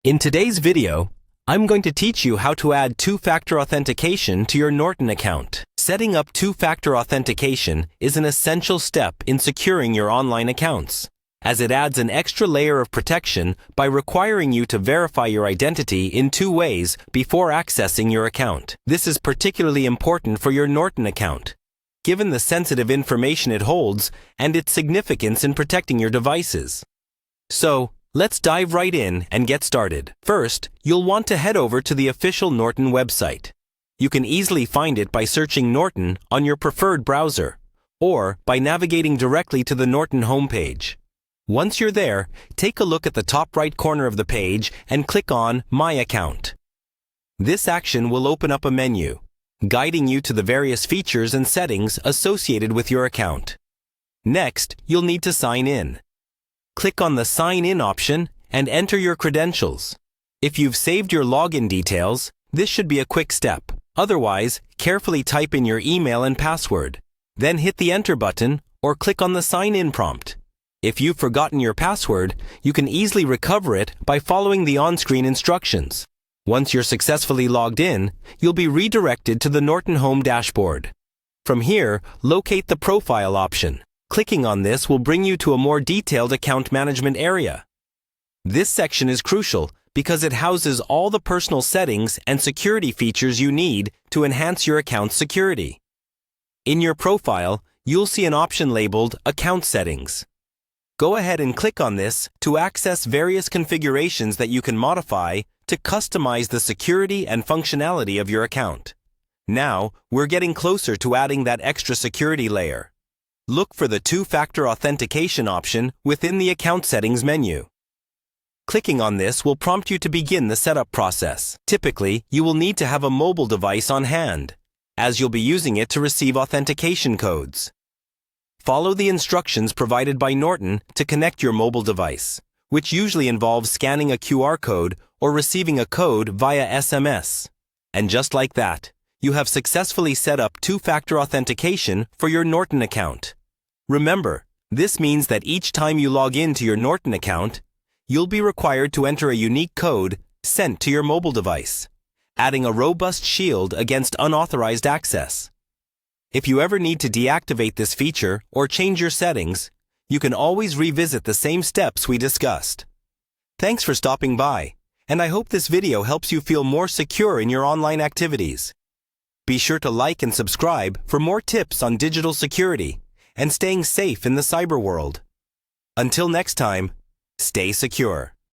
In today's video, I'm going to teach you how to add two-factor authentication to your Norton account. Setting up two-factor authentication is an essential step in securing your online accounts, as it adds an extra layer of protection by requiring you to verify your identity in two ways before accessing your account. This is particularly important for your Norton account, given the sensitive information it holds and its significance in protecting your devices. So, let's dive right in and get started. First, you'll want to head over to the official Norton website. You can easily find it by searching Norton on your preferred browser, or by navigating directly to the Norton homepage. Once you're there, take a look at the top right corner of the page and click on My Account. This action will open up a menu, guiding you to the various features and settings associated with your account. Next, you'll need to sign in. Click on the Sign In option and enter your credentials. If you've saved your login details, this should be a quick step. Otherwise, carefully type in your email and password. Then hit the Enter button or click on the Sign In prompt. If you've forgotten your password, you can easily recover it by following the on-screen instructions. Once you're successfully logged in, you'll be redirected to the Norton Home dashboard. From here, locate the Profile option. Clicking on this will bring you to a more detailed account management area. This section is crucial because it houses all the personal settings and security features you need to enhance your account's security. In your profile, you'll see an option labeled Account Settings. Go ahead and click on this to access various configurations that you can modify to customize the security and functionality of your account. Now, we're getting closer to adding that extra security layer. Look for the two-factor authentication option within the Account Settings menu. Clicking on this will prompt you to begin the setup process. Typically, you will need to have a mobile device on hand, as you'll be using it to receive authentication codes. Follow the instructions provided by Norton to connect your mobile device, which usually involves scanning a QR code or receiving a code via SMS. And just like that, you have successfully set up two-factor authentication for your Norton account. Remember, this means that each time you log into your Norton account, you'll be required to enter a unique code sent to your mobile device, adding a robust shield against unauthorized access. If you ever need to deactivate this feature or change your settings, you can always revisit the same steps we discussed. Thanks for stopping by, and I hope this video helps you feel more secure in your online activities. Be sure to like and subscribe for more tips on digital security and staying safe in the cyber world. Until next time, stay secure.